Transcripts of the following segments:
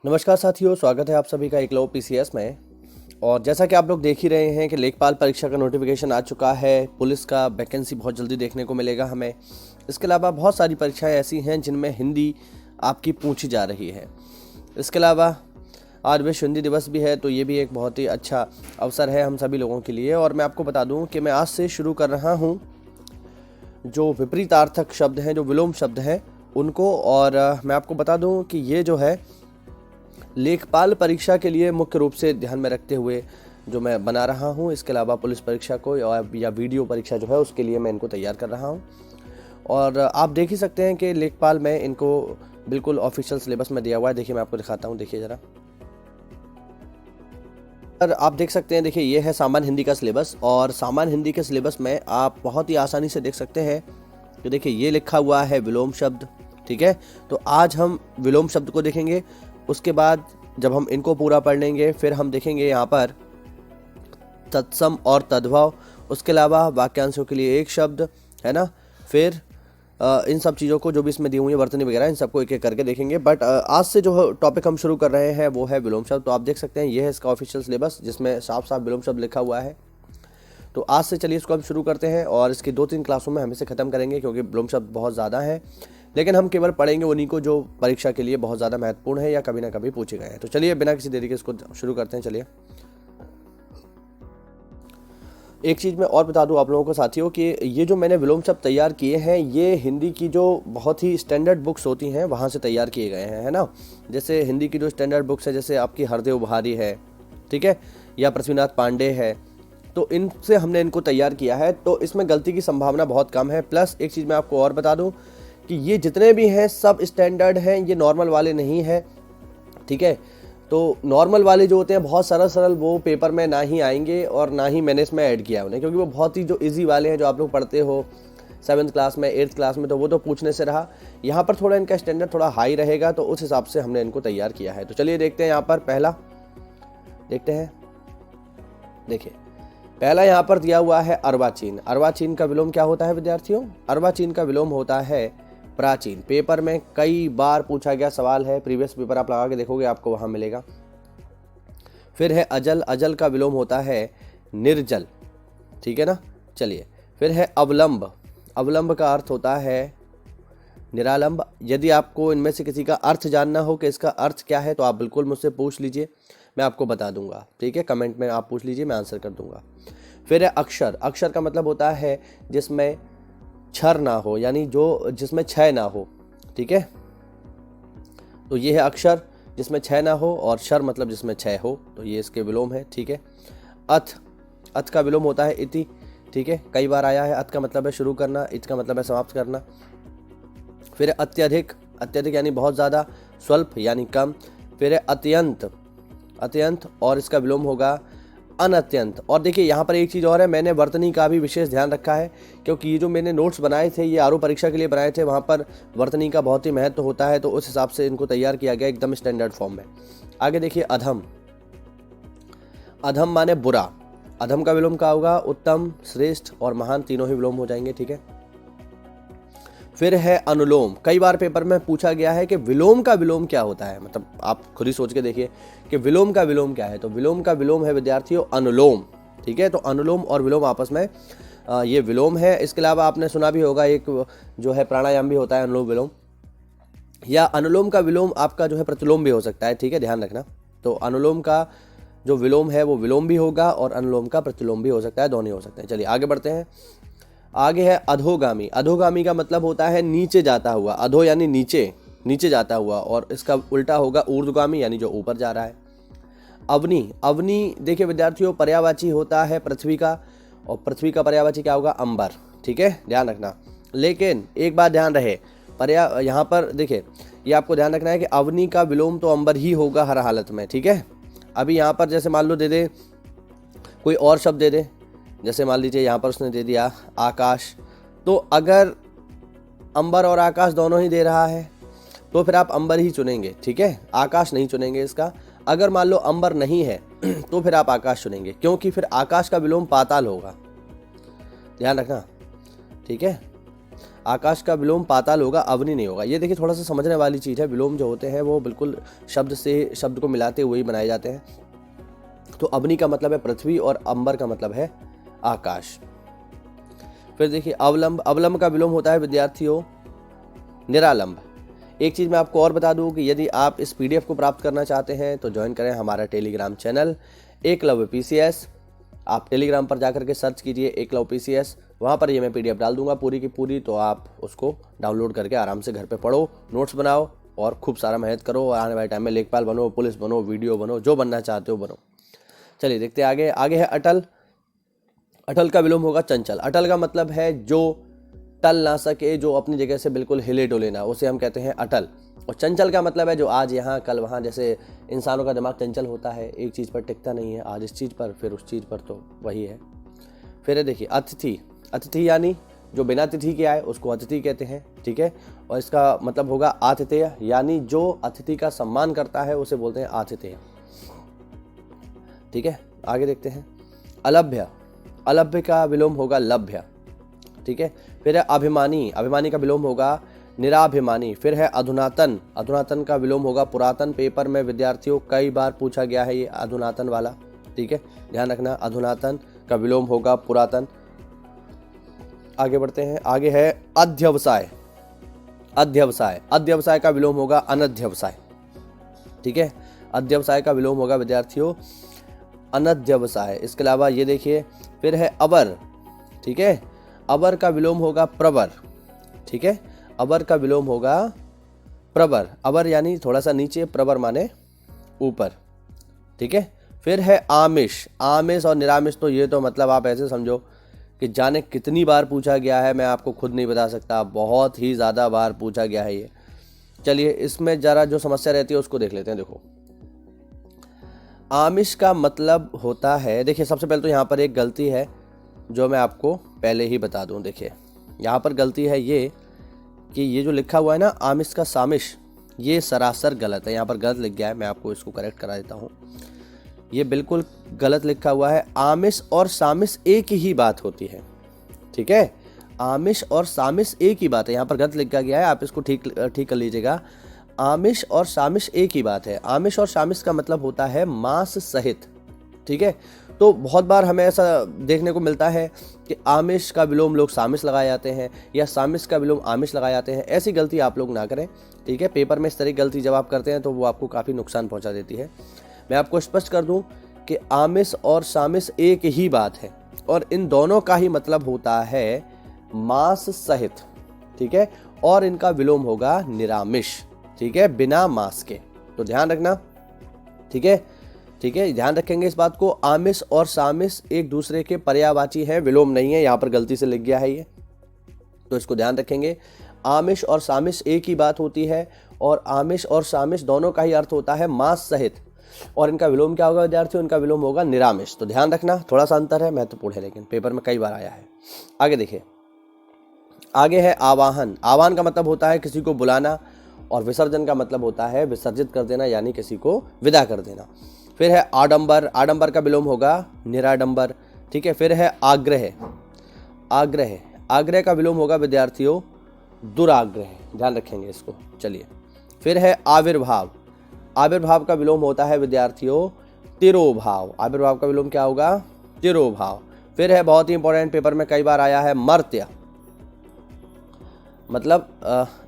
नमस्कार साथियों, स्वागत है आप सभी का एकलव्य पीसीएस में। और जैसा कि आप लोग देख ही रहे हैं कि लेखपाल परीक्षा का नोटिफिकेशन आ चुका है। पुलिस का वैकेंसी बहुत जल्दी देखने को मिलेगा हमें। इसके अलावा बहुत सारी परीक्षाएं ऐसी हैं जिनमें हिंदी आपकी पूछी जा रही है। इसके अलावा आज विश्व हिंदी दिवस भी है, तो ये भी एक बहुत ही अच्छा अवसर है हम सभी लोगों के लिए। और मैं आपको बता दूँ कि मैं आज से शुरू कर रहा हूँ जो विपरीतार्थक शब्द हैं, जो विलोम शब्द हैं उनको। और मैं आपको बता दूँ कि ये जो है लेखपाल परीक्षा के लिए मुख्य रूप से ध्यान में रखते हुए जो मैं बना रहा हूँ। इसके अलावा पुलिस परीक्षा को या वीडियो परीक्षा जो है उसके लिए मैं इनको तैयार कर रहा हूँ। और आप देख ही सकते हैं कि लेखपाल में इनको बिल्कुल ऑफिशियल सिलेबस में दिया हुआ है। देखिए मैं आपको दिखाता हूँ, देखिए ज़रा। और आप देख सकते हैं, देखिए ये है सामान्य हिंदी का सिलेबस। और सामान्य हिंदी के सिलेबस में आप बहुत ही आसानी से देख सकते हैं कि देखिए ये लिखा हुआ है विलोम शब्द। ठीक है, तो आज हम विलोम शब्द को देखेंगे। उसके बाद जब हम इनको पूरा पढ़ लेंगे फिर हम देखेंगे यहाँ पर तत्सम और तद्भव। उसके अलावा वाक्यांशों के लिए एक शब्द है ना। फिर इन सब चीज़ों को जो भी इसमें दी हुई है, वर्तनी वगैरह, इन सबको एक एक करके देखेंगे। बट आज से जो टॉपिक हम शुरू कर रहे हैं वो है विलोम शब्द। तो आप देख सकते हैं ये है इसका ऑफिशियल सिलेबस जिसमें साफ साफ विलोम शब्द लिखा हुआ है। तो आज से चलिए इसको हम शुरू करते हैं और इसकी 2-3 क्लासों में हम इसे ख़त्म करेंगे, क्योंकि विलोम शब्द बहुत ज़्यादा है। लेकिन हम केवल पढ़ेंगे उन्हीं को जो परीक्षा के लिए बहुत ज़्यादा महत्वपूर्ण है या कभी ना कभी पूछे गए हैं। तो चलिए बिना किसी देरी के इसको शुरू करते हैं। चलिए, एक चीज़ मैं और बता दूं आप लोगों को साथियों कि ये जो मैंने विलोम शब्द तैयार किए हैं ये हिंदी की जो बहुत ही स्टैंडर्ड बुक्स होती हैं वहाँ से तैयार किए गए हैं, है ना। जैसे हिंदी की जो स्टैंडर्ड बुक्स है, जैसे आपकी हरदेव बहारी है, ठीक है, या पृथ्वीनाथ पांडे है, तो इनसे हमने इनको तैयार किया है। तो इसमें गलती की संभावना बहुत कम है। प्लस एक चीज़ मैं आपको और बता दूं कि ये जितने भी हैं सब स्टैंडर्ड हैं, ये नॉर्मल वाले नहीं हैं। ठीक है, तो नॉर्मल वाले जो होते हैं बहुत सरल सरल, वो पेपर में ना ही आएंगे और ना ही मैंने इसमें ऐड किया उन्हें, क्योंकि वो बहुत ही जो इजी वाले हैं जो आप लोग पढ़ते हो 7th क्लास में, 8th क्लास में, तो वो तो पूछने से रहा। यहाँ पर थोड़ा इनका स्टैंडर्ड थोड़ा हाई रहेगा, तो उस हिसाब से हमने इनको तैयार किया है। तो चलिए देखते हैं। यहाँ पर पहला देखते हैं। देखिए पहला यहाँ पर दिया हुआ है अर्वाचीन। अर्वाचीन का विलोम क्या होता है विद्यार्थियों? अर्वाचीन का विलोम होता है प्राचीन। पेपर में कई बार पूछा गया सवाल है, प्रीवियस पेपर आप लगा के देखोगे आपको वहाँ मिलेगा। फिर है अजल। अजल का विलोम होता है निर्जल। ठीक है ना। चलिए, फिर है अवलंब। अवलंब का अर्थ होता है निरालंब। यदि आपको इनमें से किसी का अर्थ जानना हो कि इसका अर्थ क्या है तो आप बिल्कुल मुझसे पूछ लीजिए, मैं आपको बता दूंगा। ठीक है, कमेंट में आप पूछ लीजिए, मैं आंसर कर दूंगा। फिर है अक्षर। अक्षर का मतलब होता है जिसमें क्षर ना हो, यानी जो जिसमें क्षय ना हो। ठीक है, तो ये है अक्षर जिसमें क्षय ना हो, और शर मतलब जिसमें क्षय हो, तो ये इसके विलोम है। ठीक है। अथ। अथ का विलोम होता है इति। ठीक है, कई बार आया है। अथ का मतलब है शुरू करना, इत का मतलब है समाप्त करना। फिर है अत्यधिक। अत्यधिक यानी बहुत ज़्यादा, स्वल्प यानी कम। फिर है अत्यंत। अत्यंत, और इसका विलोम होगा अनत्यंत। और देखिए यहाँ पर एक चीज़ और है, मैंने वर्तनी का भी विशेष ध्यान रखा है, क्योंकि ये जो मैंने नोट्स बनाए थे ये आरओ परीक्षा के लिए बनाए थे, वहाँ पर वर्तनी का बहुत ही महत्व होता है, तो उस हिसाब से इनको तैयार किया गया एकदम स्टैंडर्ड फॉर्म में। आगे देखिए अधम। अधम माने बुरा। अधम का विलोम क्या होगा? उत्तम, श्रेष्ठ और महान, तीनों ही विलोम हो जाएंगे। ठीक है। फिर है अनुलोम। कई बार पेपर में पूछा गया है कि विलोम का विलोम क्या होता है, मतलब आप खुद ही सोच के देखिए कि विलोम का विलोम क्या है। तो विलोम का विलोम है विद्यार्थियों अनुलोम। ठीक है, तो अनुलोम और विलोम आपस में ये विलोम है। इसके अलावा आपने सुना भी होगा एक जो है प्राणायाम भी होता है अनुलोम विलोम, या अनुलोम का विलोम आपका जो है प्रतिलोम भी हो सकता है। ठीक है, ध्यान रखना। तो अनुलोम का जो विलोम है वो विलोम भी होगा और अनुलोम का प्रतिलोम भी हो सकता है, दोनों हो सकते हैं। चलिए आगे बढ़ते हैं। आगे है अधोगामी। अधोगामी का मतलब होता है नीचे जाता हुआ। अधो यानी नीचे, नीचे जाता हुआ, और इसका उल्टा होगा ऊर्ध्वगामी यानी जो ऊपर जा रहा है। अवनी। अवनी देखिए विद्यार्थियों पर्यायवाची होता है पृथ्वी का, और पृथ्वी का पर्यायवाची क्या होगा? अंबर। ठीक है, ध्यान रखना। लेकिन एक बात ध्यान रहे, यहाँ पर देखिए ये आपको ध्यान रखना है कि अवनी का विलोम तो अंबर ही होगा हर हालत में। ठीक है, अभी यहाँ पर जैसे मान लो दे दे कोई और शब्द दे दे, जैसे मान लीजिए यहाँ पर उसने दे दिया आकाश, तो अगर अंबर और आकाश दोनों ही दे रहा है तो फिर आप अंबर ही चुनेंगे। ठीक है, आकाश नहीं चुनेंगे इसका। अगर मान लो अंबर नहीं है तो फिर आप आकाश चुनेंगे, क्योंकि फिर आकाश का विलोम पाताल होगा, ध्यान रखना। ठीक है, आकाश का विलोम पाताल होगा, अवनी नहीं होगा। ये देखिए थोड़ा सा समझने वाली चीज़ है। विलोम जो होते हैं वो बिल्कुल शब्द से शब्द को मिलाते हुए ही बनाए जाते हैं। तो अवनी का मतलब है पृथ्वी और अंबर का मतलब है आकाश। फिर देखिए अवलंब, अवलंब का विलोम होता है विद्यार्थियों निरालंब। एक चीज़ मैं आपको और बता दूं कि यदि आप इस PDF को प्राप्त करना चाहते हैं तो ज्वाइन करें हमारा टेलीग्राम चैनल एकलव्य PCS। आप टेलीग्राम पर जाकर के सर्च कीजिए एकलव्य PCS, वहाँ पर ये मैं PDF डाल दूंगा पूरी की पूरी, तो आप उसको डाउनलोड करके आराम से घर पे पढ़ो, नोट्स बनाओ और खूब सारा मेहनत करो और आने वाले टाइम में लेखपाल बनो, पुलिस बनो, वीडियो बनो, जो बनना चाहते हो बनो। चलिए देखते हैं आगे। आगे है अटल। अटल का विलोम होगा चंचल। अटल का मतलब है जो टल ना सके, जो अपनी जगह से बिल्कुल हिले डुले ना, उसे हम कहते हैं अटल। और चंचल का मतलब है जो आज यहाँ कल वहाँ, जैसे इंसानों का दिमाग चंचल होता है, एक चीज़ पर टिकता नहीं है, आज इस चीज़ पर फिर उस चीज़ पर, तो वही है। फिर देखिए अतिथि। अतिथि यानी जो बिना तिथि के आए उसको अतिथि कहते हैं, ठीक है। और इसका मतलब होगा आतिथेय, यानी जो अतिथि का सम्मान करता है उसे बोलते हैं आतिथेय, ठीक है। आगे देखते हैं अलभ्य। अलभ्य का विलोम होगा लभ्य, ठीक है। फिर है अभिमानी। अभिमानी का विलोम होगा निराभिमानी। फिर है अधुनातन। अधुनातन का विलोम होगा पुरातन। पेपर में विद्यार्थियों कई बार पूछा गया है ये अधुनातन वाला, ठीक है, ध्यान रखना। अधुनातन का विलोम होगा पुरातन। आगे बढ़ते हैं। आगे है अध्यवसाय। अध्यवसाय। अध्यवसाय का विलोम होगा अनध्यवसाय, ठीक है। अध्यवसाय का विलोम होगा विद्यार्थियों अनध्यवसाय। इसके अलावा ये देखिए फिर है अबर, ठीक है। अबर का विलोम होगा प्रवर, ठीक है। अबर का विलोम होगा प्रवर। अबर यानी थोड़ा सा नीचे, प्रवर माने ऊपर, ठीक है। फिर है आमिष। आमिष और निरामिष, तो ये तो मतलब आप ऐसे समझो कि जाने कितनी बार पूछा गया है, मैं आपको खुद नहीं बता सकता, बहुत ही ज़्यादा बार पूछा गया है ये। चलिए इसमें ज़रा जो समस्या रहती है उसको देख लेते हैं। देखो आमिष का मतलब होता है, देखिए सबसे पहले तो यहाँ पर एक गलती है जो मैं आपको पहले ही बता दूँ। देखिए यहाँ पर गलती है ये कि ये जो लिखा हुआ है ना आमिष का सामिष, ये सरासर गलत है। यहाँ पर गलत लिख गया है, मैं आपको इसको करेक्ट करा देता हूँ। ये बिल्कुल गलत लिखा हुआ है। आमिष और सामिष एक ही बात होती है, ठीक है। आमिष और सामिष एक ही बात है, यहाँ पर गलत लिखा गया है, आप इसको ठीक कर लीजिएगा। आमिष और सामिष एक ही बात है। आमिष और सामिष का मतलब होता है मांस सहित, ठीक है। तो बहुत बार हमें ऐसा देखने को मिलता है कि आमिष का विलोम लोग सामिष लगाए जाते हैं या सामिष का विलोम आमिष लगाए जाते हैं। ऐसी गलती आप लोग ना करें, ठीक है। पेपर में इस तरह की गलती जब आप करते हैं तो वो आपको काफ़ी नुकसान पहुंचा देती है। मैं आपको स्पष्ट कर दूं कि आमिष और सामिष एक ही बात है और इन दोनों का ही मतलब होता है मांस सहित, ठीक है। और इनका विलोम होगा निरामिष, ठीक है, बिना मांस के। तो ध्यान रखना, ठीक है, ठीक है, ध्यान रखेंगे इस बात को। आमिष और सामिष एक दूसरे के पर्यायवाची हैं, विलोम नहीं है। यहाँ पर गलती से लिख गया है ये, तो इसको ध्यान रखेंगे। आमिष और सामिष एक ही बात होती है और आमिष और सामिष दोनों का ही अर्थ होता है मांस सहित। और इनका विलोम क्या होगा विद्यार्थियों? इनका विलोम होगा निरामिष। तो ध्यान रखना, थोड़ा सा अंतर है, महत्वपूर्ण है, लेकिन पेपर में कई बार आया है। आगे देखिए, आगे है आवाहन। आवाहन का मतलब होता है किसी को बुलाना और विसर्जन का मतलब होता है विसर्जित कर देना, यानी किसी को विदा कर देना। फिर है आडंबर। आडंबर का विलोम होगा निराडंबर, ठीक है। फिर है आग्रह। आग्रह, आग्रह का विलोम होगा विद्यार्थियों दुराग्रह, ध्यान रखेंगे इसको। चलिए, फिर है आविर्भाव। आविर्भाव का विलोम होता है विद्यार्थियों तिरोभाव। आविर्भाव का विलोम क्या होगा? तिरोभाव। फिर है बहुत ही इंपॉर्टेंट, पेपर में कई बार आया है, मर्त्य, मतलब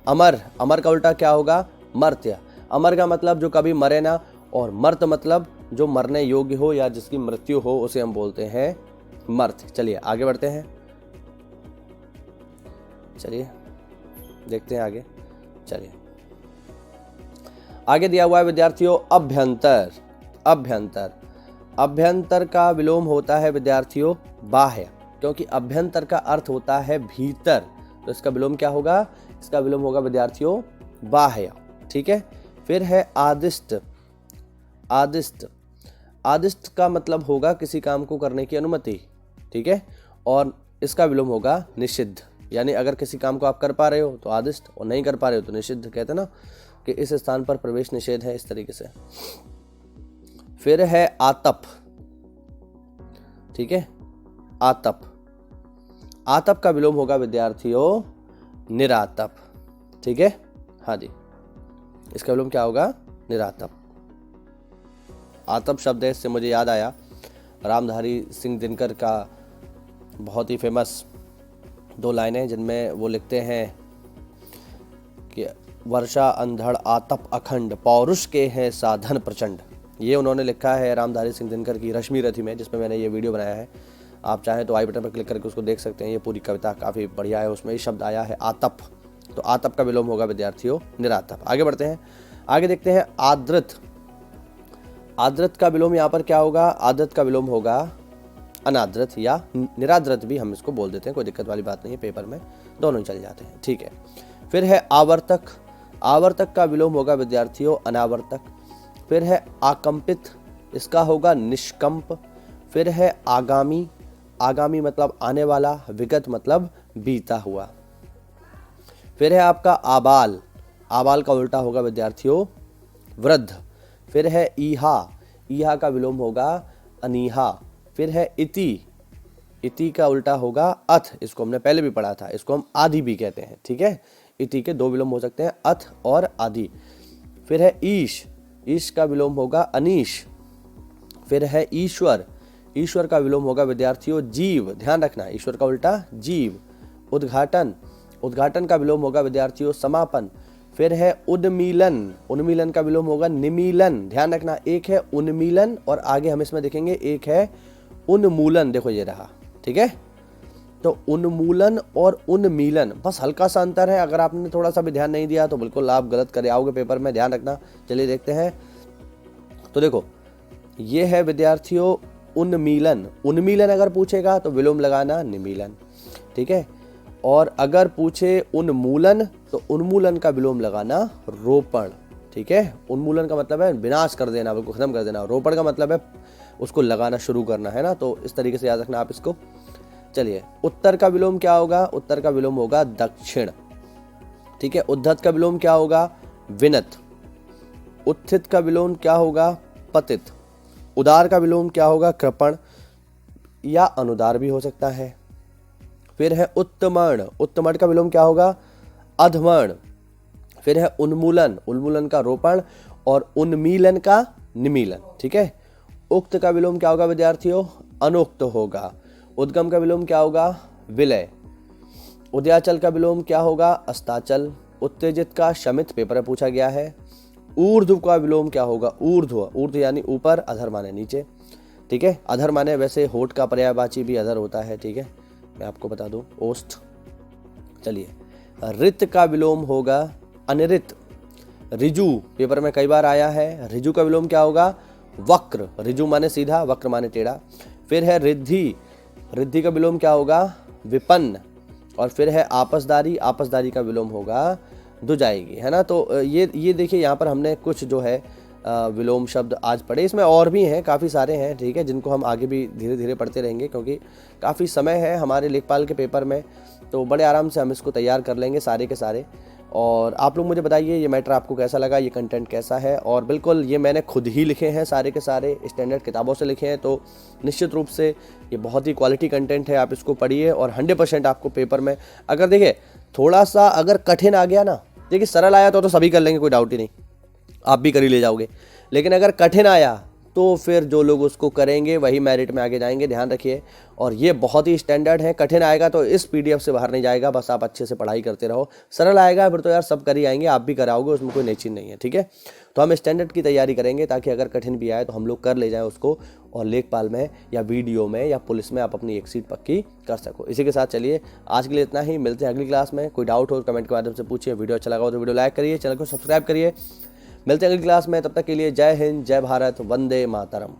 अमर। अमर का उल्टा क्या होगा? मर्त्य। अमर का मतलब जो कभी मरे ना, और मर्त मतलब जो मरने योग्य हो या जिसकी मृत्यु हो, उसे हम बोलते हैं मर्त। चलिए आगे बढ़ते हैं, चलिए देखते हैं आगे। चलिए आगे दिया हुआ है विद्यार्थियों अभ्यंतर। अभ्यंतर, अभ्यंतर का विलोम होता है विद्यार्थियों बाह्य, क्योंकि अभ्यंतर का अर्थ होता है भीतर, तो इसका विलोम क्या होगा? इसका विलोम होगा विद्यार्थियों बाह्य, ठीक है। फिर है आदिष्ट। आदिष्ट, आदिष्ट का मतलब होगा किसी काम को करने की अनुमति, ठीक है, और इसका विलोम होगा निषिद्ध, यानी अगर किसी काम को आप कर पा रहे हो तो आदिष्ट, और नहीं कर पा रहे हो तो निषिद्ध। कहते हैं ना कि इस स्थान पर प्रवेश निषेध है, इस तरीके से। फिर है आतप, ठीक है, आतप। आतप का विलोम होगा विद्यार्थियों निरातप। ठीक है, हाँ जी, इसका विलोम क्या होगा? निरातप। आतप शब्द है, इससे मुझे याद आया रामधारी सिंह दिनकर का बहुत ही फेमस 2 लाइनें, जिनमें वो लिखते हैं कि वर्षा अंधड़ आतप अखंड, पौरुष के हैं साधन प्रचंड। ये उन्होंने लिखा है रामधारी सिंह दिनकर की रश्मि रथी में, जिसमें मैंने ये वीडियो बनाया है। आप चाहें तो आई बटन पर क्लिक करके उसको देख सकते हैं। ये पूरी कविता काफ़ी बढ़िया है, उसमें ये शब्द आया है आतप। तो आतप का विलोम होगा विद्यार्थियों निरातप। आगे बढ़ते हैं, आगे देखते हैं आदृत। आदृत का विलोम यहाँ पर क्या होगा? आदृत का विलोम होगा अनादृत या निरादृत भी हम इसको बोल देते हैं, कोई दिक्कत वाली बात नहीं है, पेपर में दोनों ही चल जाते हैं। ठीक है, फिर है आवर्तक। आवर्तक का विलोम होगा विद्यार्थियों अनावर्तक। फिर है आकंपित, इसका होगा निष्कंप। फिर है आगामी। आगामी मतलब आने वाला, विगत मतलब बीता हुआ। फिर है आपका आबाल। आबाल का उल्टा होगा विद्यार्थियों वृद्ध। फिर है ईहा। ईहा का विलोम होगा अनीहा। फिर है इति। इति का उल्टा होगा अथ, इसको हमने पहले भी पढ़ा था, इसको हम आदि भी कहते हैं। ठीक है, इति के 2 विलोम हो सकते हैं, अथ और आदि। फिर है ईश। ईश का विलोम होगा अनीश। फिर है ईश्वर। ईश्वर का विलोम होगा विद्यार्थियों जीव, ध्यान रखना, ईश्वर का उल्टा जीव। उद्घाटन। उद्घाटन का विलोम होगा विद्यार्थियों समापन। फिर है उन्मीलन। उन्मीलन का विलोम होगा निमीलन, ध्यान रखना, एक है उन्मीलन और आगे हम इसमें देखेंगे एक है उन्मूलन। देखो ये रहा, ठीक है, तो उन्मूलन और उन्मीलन बस हल्का सा अंतर है। अगर आपने थोड़ा सा भी ध्यान नहीं दिया तो बिल्कुल आप गलत कर आओगे पेपर में, ध्यान रखना। चलिए देखते हैं, तो देखो ये है विद्यार्थियों उन्मीलन। उन्मीलन अगर पूछेगा तो विलोम लगाना निमीलन। ठीक है, और अगर पूछे उन्मूलन तो उन्मूलन का विलोम लगाना रोपण। ठीक है, उन्मूलन का मतलब है विनाश कर देना, बिल्कुल खत्म कर देना। रोपण का मतलब है उसको लगाना शुरू करना, है ना। तो इस तरीके से याद रखना आप इसको। चलिए, उत्तर का विलोम क्या होगा? उत्तर का विलोम होगा दक्षिण। ठीक है, उद्धत का विलोम क्या होगा? विनत। उत्थित का विलोम क्या होगा? पतित। उदार का विलोम क्या होगा? कृपण या अनुदार भी हो सकता है। फिर है उत्तमण। उत्तमण का विलोम क्या होगा? अधमण। फिर है उन्मूलन। उन्मूलन का रोपण और उन्मीलन का निमीलन। ठीक है, उक्त का विलोम क्या होगा विद्यार्थियों? अनुक्त होगा। उद्गम का विलोम क्या होगा? विलय। उदयाचल का विलोम क्या होगा? अस्ताचल। उत्तेजित का शमित, पेपर में पूछा गया है। ऊर्ध्व का विलोम क्या होगा? ऊर्ध्व। ऊर्ध्व यानी ऊपर, अधर माने नीचे। ठीक है, अधर माने वैसे होठ का पर्यायवाची भी अधर होता है। ठीक है, मैं आपको बता दूं, ओष्ठ। चलिए, ऋत का विलोम होगा अनिऋत। ऋजु, पेपर में कई बार आया है। ऋजु का विलोम क्या होगा? वक्र। ऋजु माने सीधा, वक्र माने टेढ़ा। फिर है रिद्धि। रिद्धि का विलोम क्या होगा? विपन्न। और फिर है आपसदारी। आपसदारी का विलोम होगा दुजाएगी, है ना। तो ये देखिए, यहाँ पर हमने कुछ जो है विलोम शब्द आज पढ़े। इसमें और भी हैं, काफ़ी सारे हैं, ठीक है, जिनको हम आगे भी धीरे धीरे पढ़ते रहेंगे, क्योंकि काफ़ी समय है हमारे लेखपाल के पेपर में, तो बड़े आराम से हम इसको तैयार कर लेंगे सारे के सारे। और आप लोग मुझे बताइए ये मैटर आपको कैसा लगा, ये कंटेंट कैसा है। और बिल्कुल ये मैंने खुद ही लिखे हैं, सारे के सारे स्टैंडर्ड किताबों से लिखे हैं, तो निश्चित रूप से ये बहुत ही क्वालिटी कंटेंट है। आप इसको पढ़िए और 100% आपको पेपर में, अगर देखिए थोड़ा सा अगर कठिन आ गया ना, देखिए सरल आया तो सभी कर लेंगे, कोई डाउट ही नहीं, आप भी कर ही ले जाओगे। लेकिन अगर कठिन आया तो फिर जो लोग उसको करेंगे वही मेरिट में आगे जाएंगे, ध्यान रखिए। और ये बहुत ही स्टैंडर्ड है। कठिन आएगा तो इस PDF से बाहर नहीं जाएगा, बस आप अच्छे से पढ़ाई करते रहो। सरल आएगा फिर तो यार सब कर ही आएंगे, आप भी कराओगे, उसमें कोई नई चीज़ नहीं है। ठीक है, तो हम स्टैंडर्ड की तैयारी करेंगे ताकि अगर कठिन भी आए तो हम लोग कर ले जाएं उसको, और लेखपाल में या वीडियो में या पुलिस में आप अपनी एक सीट पक्की कर सको। इसी के साथ चलिए आज के लिए इतना ही, मिलते हैं अगली क्लास में। कोई डाउट हो कमेंट के माध्यम से पूछिए। वीडियो अच्छा लगा हो तो वीडियो लाइक करिए, चैनल को सब्सक्राइब करिए। मिलते हैं अगली क्लास में, तब तक के लिए जय हिंद, जय भारत, वंदे मातरम।